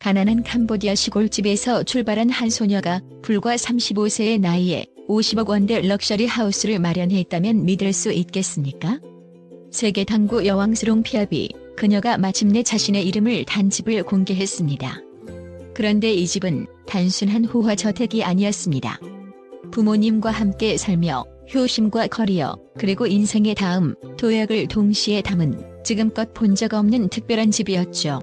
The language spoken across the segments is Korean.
가난한 캄보디아 시골집에서 출발한 한 소녀가 불과 35세의 나이에 50억 원대 럭셔리 하우스를 마련했다면 믿을 수 있겠습니까? 세계 당구 여왕 스롱 피아비, 그녀가 마침내 자신의 이름을 단 집을 공개했습니다. 그런데 이 집은 단순한 호화저택이 아니었습니다. 부모님과 함께 살며 효심과 커리어, 그리고 인생의 다음, 도약을 동시에 담은 지금껏 본 적 없는 특별한 집이었죠.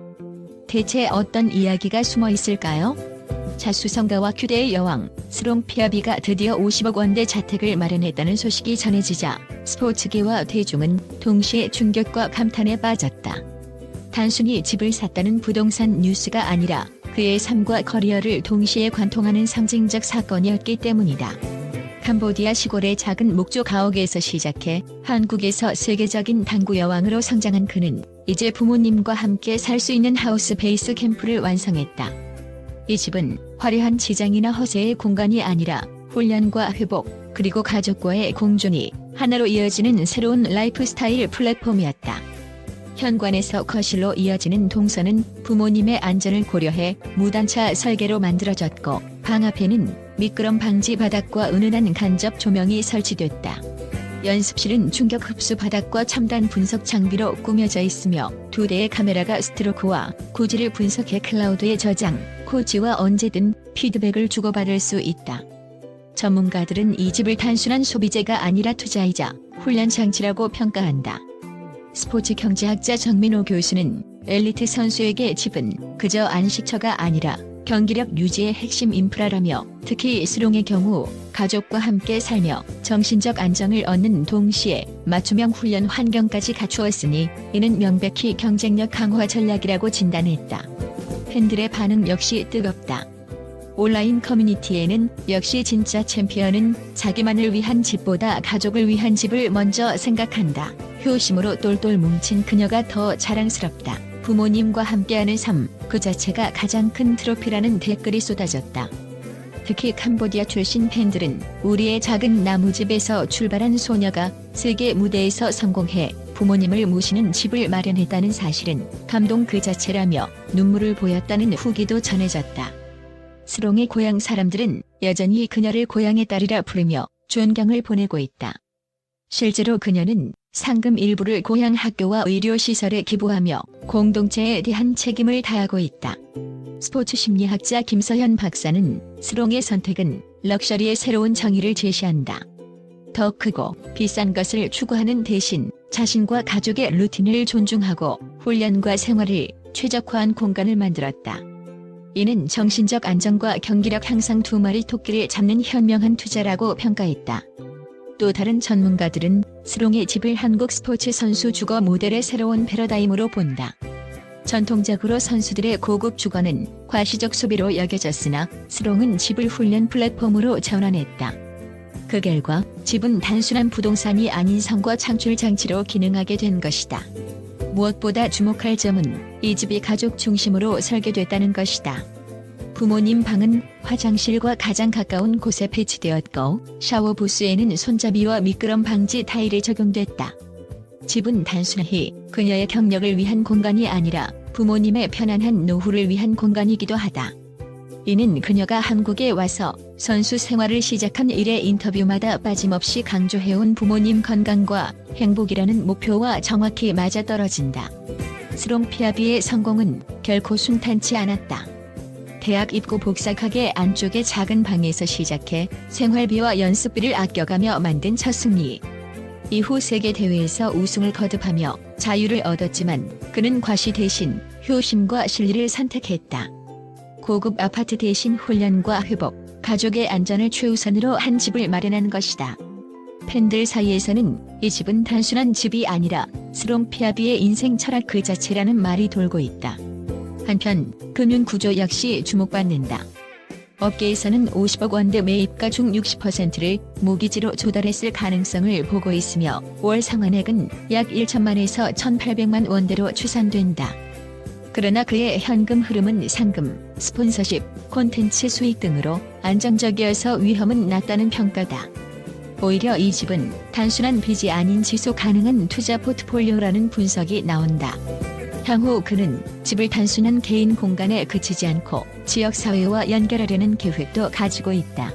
대체 어떤 이야기가 숨어 있을까요? 자수성가와 큐대의 여왕, 스롱 피아비가 드디어 50억 원대 자택을 마련했다는 소식이 전해지자 스포츠계와 대중은 동시에 충격과 감탄에 빠졌다. 단순히 집을 샀다는 부동산 뉴스가 아니라 그의 삶과 커리어를 동시에 관통하는 상징적 사건이었기 때문이다. 캄보디아 시골의 작은 목조 가옥에서 시작해 한국에서 세계적인 당구 여왕으로 성장한 그는 이제 부모님과 함께 살 수 있는 하우스 베이스 캠프를 완성했다. 이 집은 화려한 지장이나 허세의 공간이 아니라 훈련과 회복, 그리고 가족과의 공존이 하나로 이어지는 새로운 라이프 스타일 플랫폼이었다. 현관에서 거실로 이어지는 동선은 부모님의 안전을 고려해 무단차 설계로 만들어졌고, 방 앞에는 미끄럼 방지 바닥과 은은한 간접 조명이 설치됐다. 연습실은 충격 흡수 바닥과 첨단 분석 장비로 꾸며져 있으며 2대의 카메라가 스트로크와 구질을 분석해 클라우드에 저장, 코치와 언제든 피드백을 주고받을 수 있다. 전문가들은 이 집을 단순한 소비재가 아니라 투자이자 훈련 장치라고 평가한다. 스포츠 경제학자 정민호 교수는 엘리트 선수에게 집은 그저 안식처가 아니라 경기력 유지의 핵심 인프라라며, 특히 스롱의 경우 가족과 함께 살며 정신적 안정을 얻는 동시에 맞춤형 훈련 환경까지 갖추었으니 이는 명백히 경쟁력 강화 전략이라고 진단했다. 팬들의 반응 역시 뜨겁다. 온라인 커뮤니티에는 역시 진짜 챔피언은 자기만을 위한 집보다 가족을 위한 집을 먼저 생각한다. 효심으로 똘똘 뭉친 그녀가 더 자랑스럽다. 부모님과 함께하는 삶, 그 자체가 가장 큰 트로피라는 댓글이 쏟아졌다. 특히 캄보디아 출신 팬들은 우리의 작은 나무집에서 출발한 소녀가 세계 무대에서 성공해 부모님을 모시는 집을 마련했다는 사실은 감동 그 자체라며 눈물을 보였다는 후기도 전해졌다. 스롱의 고향 사람들은 여전히 그녀를 고향의 딸이라 부르며 존경을 보내고 있다. 실제로 그녀는 상금 일부를 고향 학교와 의료시설에 기부하며 공동체에 대한 책임을 다하고 있다. 스포츠 심리학자 김서현 박사는 스롱의 선택은 럭셔리의 새로운 정의를 제시한다. 더 크고 비싼 것을 추구하는 대신 자신과 가족의 루틴을 존중하고 훈련과 생활을 최적화한 공간을 만들었다. 이는 정신적 안정과 경기력 향상 두 마리 토끼를 잡는 현명한 투자라고 평가했다. 또 다른 전문가들은 스롱의 집을 한국 스포츠 선수 주거 모델의 새로운 패러다임으로 본다. 전통적으로 선수들의 고급 주거는 과시적 소비로 여겨졌으나 스롱은 집을 훈련 플랫폼으로 전환했다. 그 결과 집은 단순한 부동산이 아닌 성과 창출 장치로 기능하게 된 것이다. 무엇보다 주목할 점은 이 집이 가족 중심으로 설계됐다는 것이다. 부모님 방은 화장실과 가장 가까운 곳에 배치되었고, 샤워 부스에는 손잡이와 미끄럼 방지 타일이 적용됐다. 집은 단순히 그녀의 경력을 위한 공간이 아니라 부모님의 편안한 노후를 위한 공간이기도 하다. 이는 그녀가 한국에 와서 선수 생활을 시작한 이래 인터뷰마다 빠짐없이 강조해온 부모님 건강과 행복이라는 목표와 정확히 맞아떨어진다. 스롱 피아비의 성공은 결코 순탄치 않았다. 대학 입고 복잡하게 안쪽의 작은 방에서 시작해 생활비와 연습비를 아껴가며 만든 첫 승리. 이후 세계대회에서 우승을 거듭하며 자유를 얻었지만 그는 과시 대신 효심과 실리를 선택했다. 고급 아파트 대신 훈련과 회복, 가족의 안전을 최우선으로 한 집을 마련한 것이다. 팬들 사이에서는 이 집은 단순한 집이 아니라 스롱 피아비의 인생 철학 그 자체라는 말이 돌고 있다. 한편 금융구조 역시 주목받는다. 업계에서는 50억 원대 매입가 중 60%를 모기지로 조달했을 가능성을 보고 있으며 월 상환액은 약 1천만에서 1,800만 원대로 추산된다. 그러나 그의 현금 흐름은 상금, 스폰서십, 콘텐츠 수익 등으로 안정적이어서 위험은 낮다는 평가다. 오히려 이 집은 단순한 빚이 아닌 지속 가능한 투자 포트폴리오라는 분석이 나온다. 향후 그는 집을 단순한 개인 공간에 그치지 않고 지역사회와 연결하려는 계획도 가지고 있다.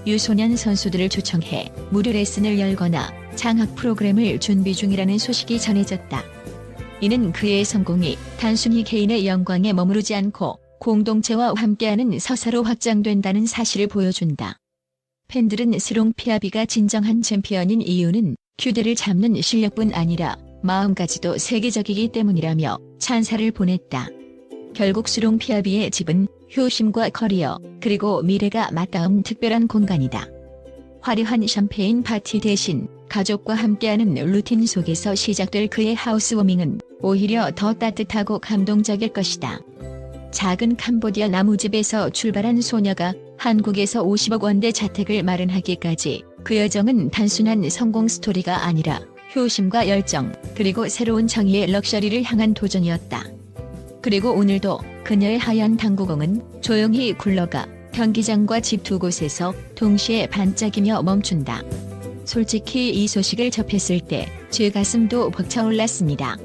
유소년 선수들을 초청해 무료 레슨을 열거나 장학 프로그램을 준비 중이라는 소식이 전해졌다. 이는 그의 성공이 단순히 개인의 영광에 머무르지 않고 공동체와 함께하는 서사로 확장된다는 사실을 보여준다. 팬들은 스롱피아비가 진정한 챔피언인 이유는 규대를 잡는 실력뿐 아니라 마음가짐도 세계적이기 때문이라며 찬사를 보냈다. 결국 스롱피아비의 집은 효심과 커리어, 그리고 미래가 맞닿은 특별한 공간이다. 화려한 샴페인 파티 대신 가족과 함께하는 루틴 속에서 시작될 그의 하우스워밍은 오히려 더 따뜻하고 감동적일 것이다. 작은 캄보디아 나무집에서 출발한 소녀가 한국에서 50억 원대 자택을 마련하기까지 그 여정은 단순한 성공 스토리가 아니라 효심과 열정, 그리고 새로운 정의의 럭셔리를 향한 도전이었다. 그리고 오늘도 그녀의 하얀 당구공은 조용히 굴러가 경기장과 집 두 곳에서 동시에 반짝이며 멈춘다. 솔직히 이 소식을 접했을 때 제 가슴도 벅차올랐습니다.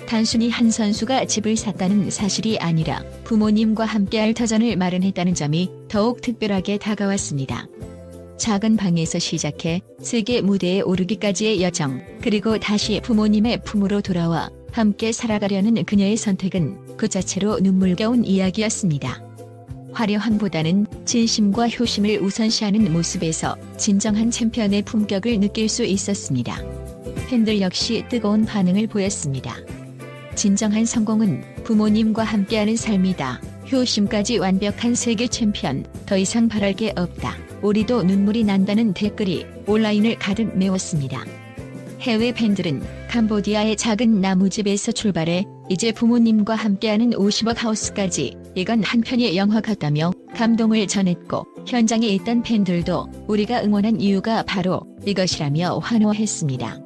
단순히 한 선수가 집을 샀다는 사실이 아니라 부모님과 함께할 터전을 마련했다는 점이 더욱 특별하게 다가왔습니다. 작은 방에서 시작해 세계 무대에 오르기까지의 여정, 그리고 다시 부모님의 품으로 돌아와 함께 살아가려는 그녀의 선택은 그 자체로 눈물겨운 이야기였습니다. 화려함보다는 진심과 효심을 우선시하는 모습에서 진정한 챔피언의 품격을 느낄 수 있었습니다. 팬들 역시 뜨거운 반응을 보였습니다. 진정한 성공은 부모님과 함께하는 삶이다. 효심까지 완벽한 세계 챔피언, 더 이상 바랄 게 없다. 우리도 눈물이 난다는 댓글이 온라인을 가득 메웠습니다. 해외 팬들은 캄보디아의 작은 나무집에서 출발해 이제 부모님과 함께하는 50억 하우스까지, 이건 한편의 영화 같다며 감동을 전했고, 현장에 있던 팬들도 우리가 응원한 이유가 바로 이것이라며 환호했습니다.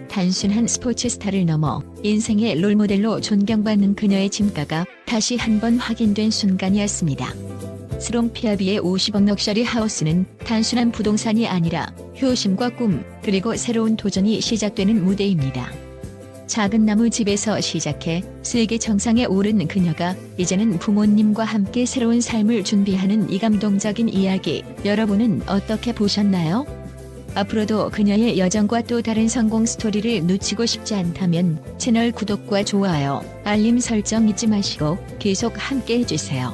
단순한 스포츠 스타를 넘어 인생의 롤모델로 존경받는 그녀의 진가가 다시 한번 확인된 순간이었습니다. 스롱피아비의 50억 럭셔리 하우스는 단순한 부동산이 아니라 효심과 꿈, 그리고 새로운 도전이 시작되는 무대입니다. 작은 나무 집에서 시작해 세계 정상에 오른 그녀가 이제는 부모님과 함께 새로운 삶을 준비하는 이 감동적인 이야기, 여러분은 어떻게 보셨나요? 앞으로도 그녀의 여정과 또 다른 성공 스토리를 놓치고 싶지 않다면 채널 구독과 좋아요, 알림 설정 잊지 마시고 계속 함께 해주세요.